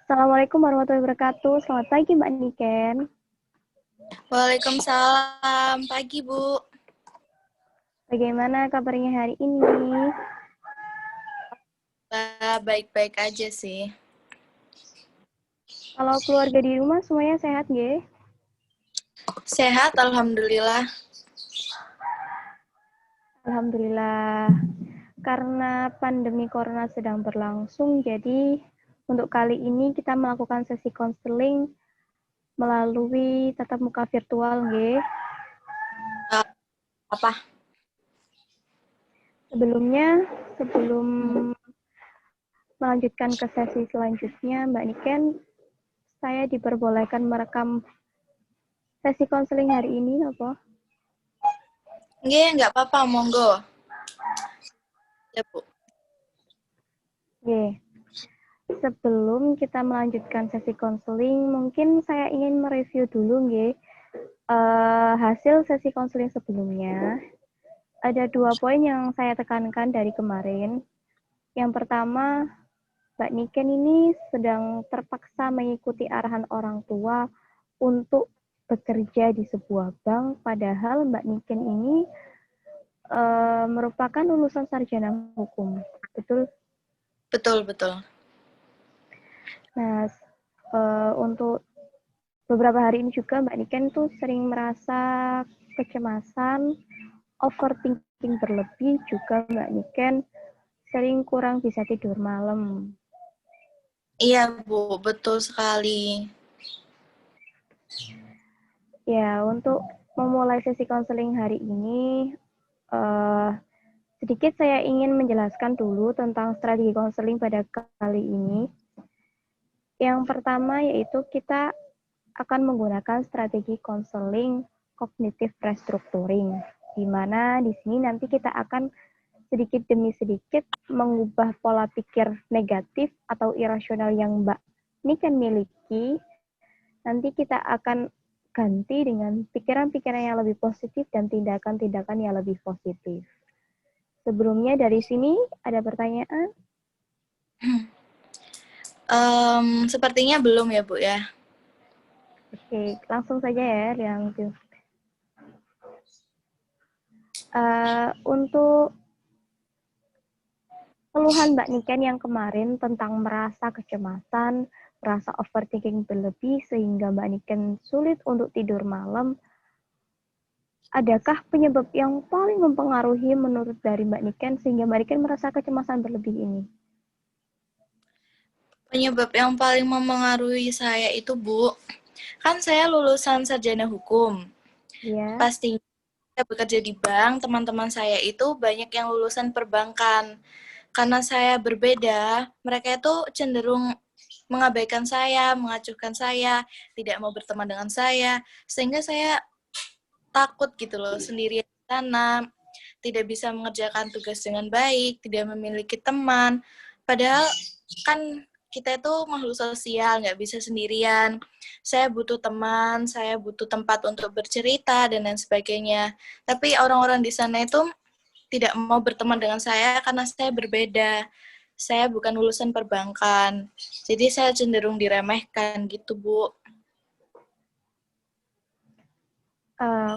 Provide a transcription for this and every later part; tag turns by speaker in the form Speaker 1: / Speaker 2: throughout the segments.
Speaker 1: Assalamualaikum warahmatullahi wabarakatuh. Selamat pagi Mbak Niken.
Speaker 2: Waalaikumsalam. Pagi, Bu.
Speaker 1: Bagaimana kabarnya hari ini?
Speaker 2: Baik-baik aja sih.
Speaker 1: Kalau keluarga di rumah semuanya sehat nggih?
Speaker 2: Sehat, Alhamdulillah.
Speaker 1: Alhamdulillah. Karena pandemi corona sedang berlangsung, jadi untuk kali ini kita melakukan sesi konseling melalui tatap muka virtual nggih.
Speaker 2: Uh, apa?
Speaker 1: Sebelum melanjutkan ke sesi selanjutnya, Mbak Niken, saya diperbolehkan merekam sesi konseling hari ini, apa?
Speaker 2: Nggak apa-apa, monggo. Ya, Bu.
Speaker 1: Oke. Sebelum kita melanjutkan sesi konseling, mungkin saya ingin mereview dulu nggih, hasil sesi konseling sebelumnya. Ada 2 poin yang saya tekankan dari kemarin. Yang pertama, Mbak Niken ini sedang terpaksa mengikuti arahan orang tua untuk bekerja di sebuah bank, padahal Mbak Niken ini merupakan lulusan sarjana hukum. Betul?
Speaker 2: Betul.
Speaker 1: Nah, untuk beberapa hari ini juga Mbak Niken tuh sering merasa kecemasan, overthinking berlebih, juga Mbak Niken sering kurang bisa tidur malam.
Speaker 2: Iya, Bu. Betul sekali.
Speaker 1: Ya, untuk memulai sesi konseling hari ini, sedikit saya ingin menjelaskan dulu tentang strategi konseling pada kali ini. Yang pertama yaitu kita akan menggunakan strategi konseling cognitive restructuring, di mana di sini nanti kita akan sedikit demi sedikit mengubah pola pikir negatif atau irasional yang Mbak Niken miliki. Nanti kita akan ganti dengan pikiran-pikiran yang lebih positif dan tindakan-tindakan yang lebih positif. Sebelumnya dari sini ada pertanyaan?
Speaker 2: Sepertinya belum ya, Bu ya.
Speaker 1: Oke, langsung saja ya yang untuk keluhan Mbak Niken yang kemarin tentang merasa kecemasan, merasa overthinking berlebih sehingga Mbak Niken sulit untuk tidur malam. Adakah penyebab yang paling mempengaruhi menurut dari Mbak Niken sehingga Mbak Niken merasa kecemasan berlebih ini?
Speaker 2: Penyebab yang paling mempengaruhi saya itu, Bu, kan saya lulusan sarjana hukum.
Speaker 1: Ya.
Speaker 2: Pasti saya bekerja di bank, teman-teman saya itu banyak yang lulusan perbankan. Karena saya berbeda, mereka itu cenderung mengabaikan saya, mengacuhkan saya, tidak mau berteman dengan saya, sehingga saya takut gitu loh sendirian di sana, tidak bisa mengerjakan tugas dengan baik, tidak memiliki teman. Padahal kan kita itu makhluk sosial, nggak bisa sendirian. Saya butuh teman, saya butuh tempat untuk bercerita, dan lain sebagainya. Tapi orang-orang di sana itu tidak mau berteman dengan saya karena saya berbeda. Saya bukan lulusan perbankan. Jadi saya cenderung diremehkan gitu, Bu.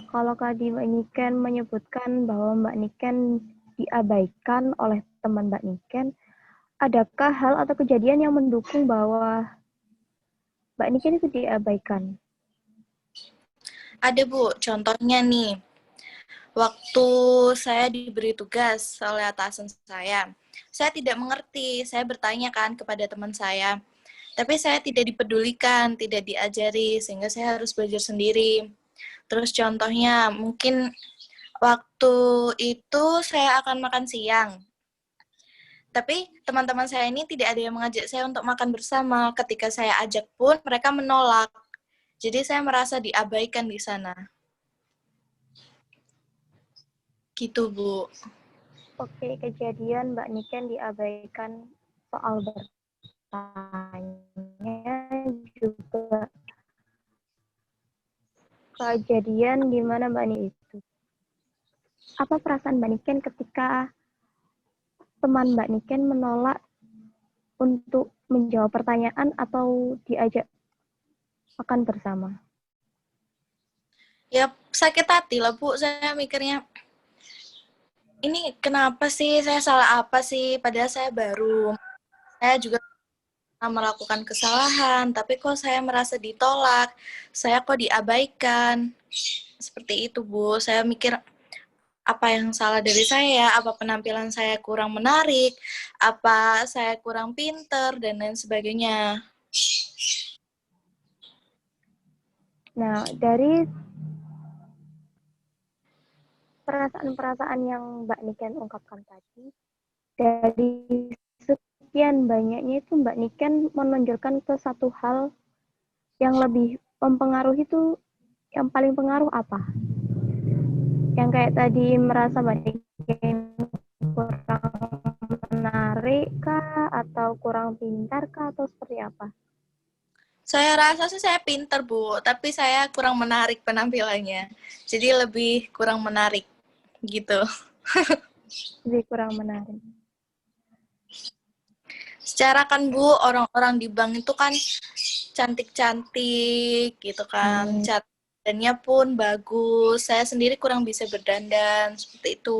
Speaker 1: Kalau tadi Mbak Niken menyebutkan bahwa Mbak Niken diabaikan oleh teman Mbak Niken, adakah hal atau kejadian yang mendukung bahwa Mbak Niken itu diabaikan?
Speaker 2: Ada, Bu. Contohnya nih, waktu saya diberi tugas oleh atasan saya tidak mengerti. Saya bertanya kan kepada teman saya, tapi saya tidak dipedulikan, tidak diajari, sehingga saya harus belajar sendiri. Terus contohnya, mungkin waktu itu saya akan makan siang, tapi teman-teman saya ini tidak ada yang mengajak saya untuk makan bersama. Ketika saya ajak pun, mereka menolak. Jadi saya merasa diabaikan di sana. Gitu, Bu.
Speaker 1: Oke, kejadian Mbak Niken diabaikan soal bertanya juga kejadian di mana Mbak Niken itu. Apa perasaan Mbak Niken ketika teman Mbak Niken menolak untuk menjawab pertanyaan atau diajak makan bersama?
Speaker 2: Ya sakit hati lah Bu, saya mikirnya ini kenapa sih, saya salah apa sih, padahal saya baru. Saya juga melakukan kesalahan, tapi kok saya merasa ditolak, saya kok diabaikan. Seperti itu Bu, saya mikir apa yang salah dari saya, apa penampilan saya kurang menarik, apa saya kurang pinter, dan lain sebagainya.
Speaker 1: Nah, dari perasaan-perasaan yang Mbak Niken ungkapkan tadi, dari sekian banyaknya itu Mbak Niken menonjolkan ke satu hal yang lebih mempengaruhi itu, yang paling pengaruh apa? Yang kayak tadi merasa Mbak Niken kurang menarik kah, atau kurang pintar kah, atau seperti apa?
Speaker 2: Saya rasa sih saya pinter Bu, tapi saya kurang menarik penampilannya. Jadi lebih kurang menarik gitu.
Speaker 1: Lebih kurang menarik.
Speaker 2: Secara kan Bu, orang-orang di bank itu kan cantik-cantik gitu kan. Dandannya pun bagus. Saya sendiri kurang bisa berdandan seperti itu.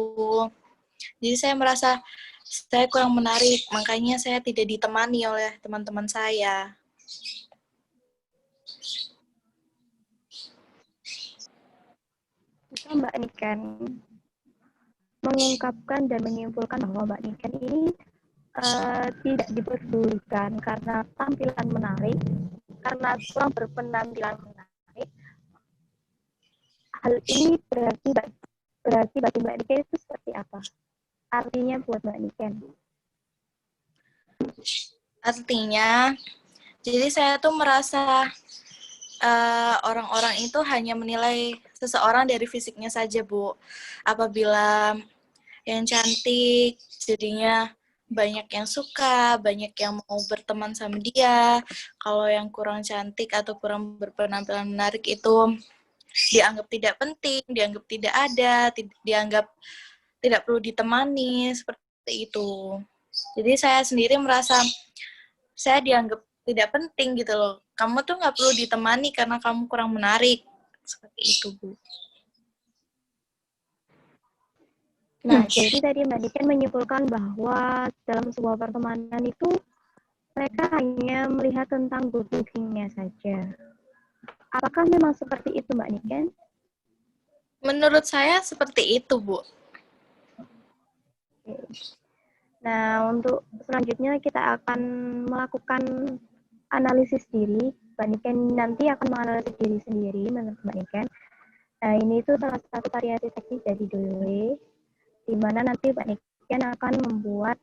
Speaker 2: Jadi saya merasa saya kurang menarik, makanya saya tidak ditemani oleh teman-teman saya.
Speaker 1: Jika Mbak Niken mengungkapkan dan menyimpulkan bahwa Mbak Niken ini tidak diperdulikan karena tampilan menarik, karena kurang berpenampilan menarik, hal ini berarti bagi Mbak Niken itu seperti apa? Artinya buat Mbak Niken?
Speaker 2: Artinya, jadi saya tuh merasa orang-orang itu hanya menilai seseorang dari fisiknya saja, Bu. Apabila yang cantik, jadinya banyak yang suka, banyak yang mau berteman sama dia. Kalau yang kurang cantik atau kurang berpenampilan menarik itu dianggap tidak penting, dianggap tidak ada, dianggap tidak perlu ditemani, seperti itu. Jadi saya sendiri merasa saya dianggap tidak penting gitu loh. Kamu tuh nggak perlu ditemani karena kamu kurang menarik. Seperti itu, Bu.
Speaker 1: Nah, jadi tadi Mbak Niken menyimpulkan bahwa dalam sebuah pertemanan itu mereka hanya melihat tentang good looking-nya saja. Apakah memang seperti itu, Mbak Niken?
Speaker 2: Menurut saya seperti itu, Bu.
Speaker 1: Nah, untuk selanjutnya kita akan melakukan analisis diri. Mbak Niken nanti akan menganalisis diri sendiri, menurut Mbak Niken. Nah, ini itu salah satu variasi teknis dari Dewey, di mana nanti Mbak Niken akan membuat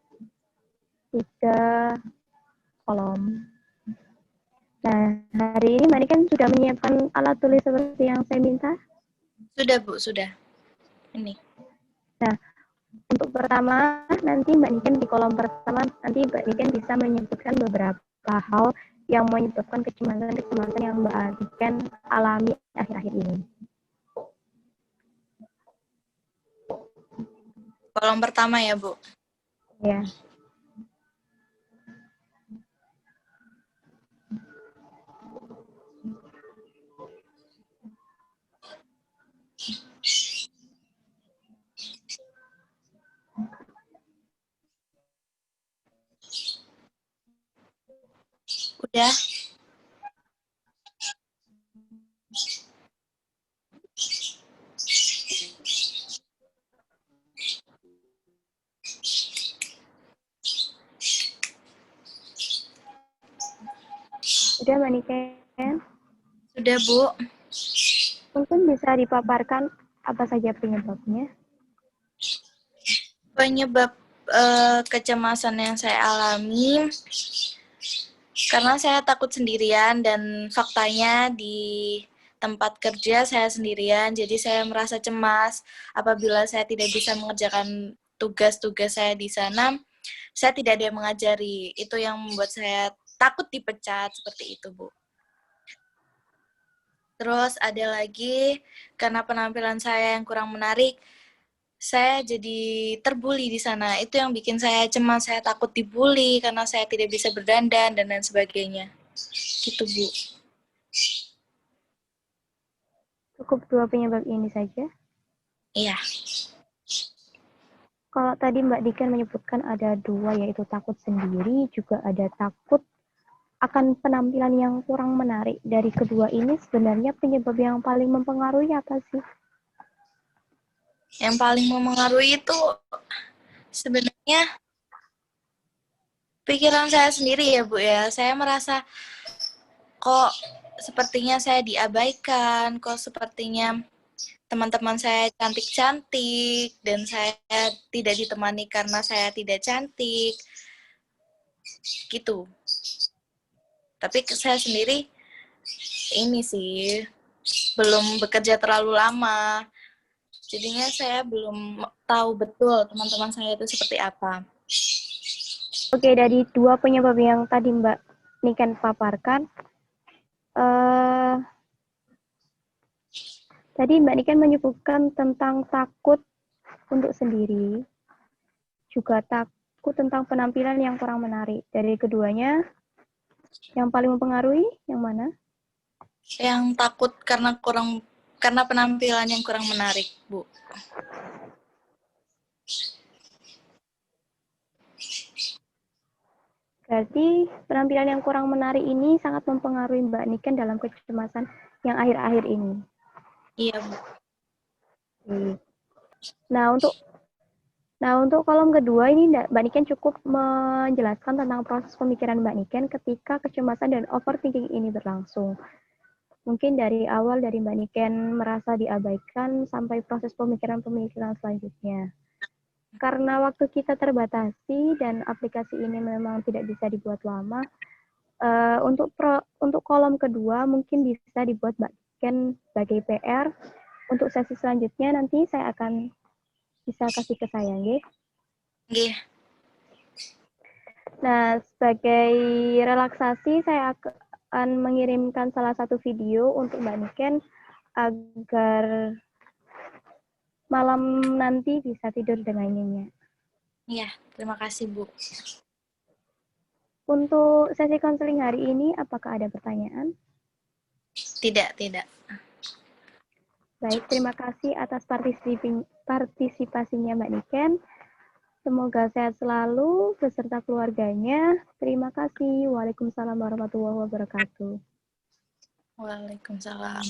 Speaker 1: 3 kolom. Nah, hari ini Mbak Niken sudah menyiapkan alat tulis seperti yang saya minta?
Speaker 2: Sudah, Bu, sudah. Ini.
Speaker 1: Nah, untuk pertama, nanti Mbak Niken di kolom pertama, nanti Mbak Niken bisa menyebutkan beberapa hal yang menyebabkan kecemasan yang Mbak Niken alami akhir-akhir ini.
Speaker 2: Kolom pertama ya, Bu.
Speaker 1: Ya.
Speaker 2: Udah.
Speaker 1: Sudah Mbak Niken?
Speaker 2: Sudah, Bu.
Speaker 1: Mungkin bisa dipaparkan apa saja penyebabnya?
Speaker 2: Penyebab kecemasan yang saya alami karena saya takut sendirian dan faktanya di tempat kerja saya sendirian, jadi saya merasa cemas apabila saya tidak bisa mengerjakan tugas-tugas saya di sana. Saya tidak ada yang mengajari, itu yang membuat saya takut dipecat, seperti itu, Bu. Terus ada lagi, karena penampilan saya yang kurang menarik, saya jadi terbuli di sana. Itu yang bikin saya cemas, saya takut dibully karena saya tidak bisa berdandan dan lain sebagainya. Gitu, Bu.
Speaker 1: Cukup 2 penyebab ini saja.
Speaker 2: Iya.
Speaker 1: Kalau tadi Mbak Diken menyebutkan ada 2, yaitu takut sendiri, juga ada takut akan penampilan yang kurang menarik. Dari kedua ini sebenarnya penyebab yang paling mempengaruhi apa sih?
Speaker 2: Yang paling mempengaruhi itu sebenarnya pikiran saya sendiri ya, Bu ya. Saya merasa kok sepertinya saya diabaikan, kok sepertinya teman-teman saya cantik-cantik dan saya tidak ditemani karena saya tidak cantik. Gitu. Tapi saya sendiri ini sih belum bekerja terlalu lama. Jadinya saya belum tahu betul teman-teman saya itu seperti apa.
Speaker 1: Oke, dari 2 penyebab yang tadi Mbak Niken paparkan, tadi Mbak Niken menyebutkan tentang takut untuk sendiri, juga takut tentang penampilan yang kurang menarik. Dari keduanya, yang paling mempengaruhi yang mana?
Speaker 2: Yang takut karena penampilan yang kurang menarik, Bu.
Speaker 1: Berarti penampilan yang kurang menarik ini sangat mempengaruhi Mbak Niken dalam kecemasan yang akhir-akhir ini.
Speaker 2: Iya, Bu.
Speaker 1: Nah, untuk kolom kedua ini Mbak Niken cukup menjelaskan tentang proses pemikiran Mbak Niken ketika kecemasan dan overthinking ini berlangsung. Mungkin dari awal dari Mbak Niken merasa diabaikan sampai proses pemikiran-pemikiran selanjutnya. Karena waktu kita terbatasi dan aplikasi ini memang tidak bisa dibuat lama, untuk kolom kedua mungkin bisa dibuat Mbak Niken sebagai PR. Untuk sesi selanjutnya nanti saya akan bisa kasih ke saya, nggih.
Speaker 2: Nggih.
Speaker 1: Nah, sebagai relaksasi saya akan mengirimkan salah satu video untuk Mbak Niken agar malam nanti bisa tidur dengan nyenyak.
Speaker 2: Iya, terima kasih, Bu.
Speaker 1: Untuk sesi konseling hari ini, apakah ada pertanyaan?
Speaker 2: Tidak.
Speaker 1: Baik, terima kasih atas partisipasinya Mbak Niken. Semoga sehat selalu beserta keluarganya. Terima kasih. Waalaikumsalam warahmatullahi wabarakatuh.
Speaker 2: Waalaikumsalam.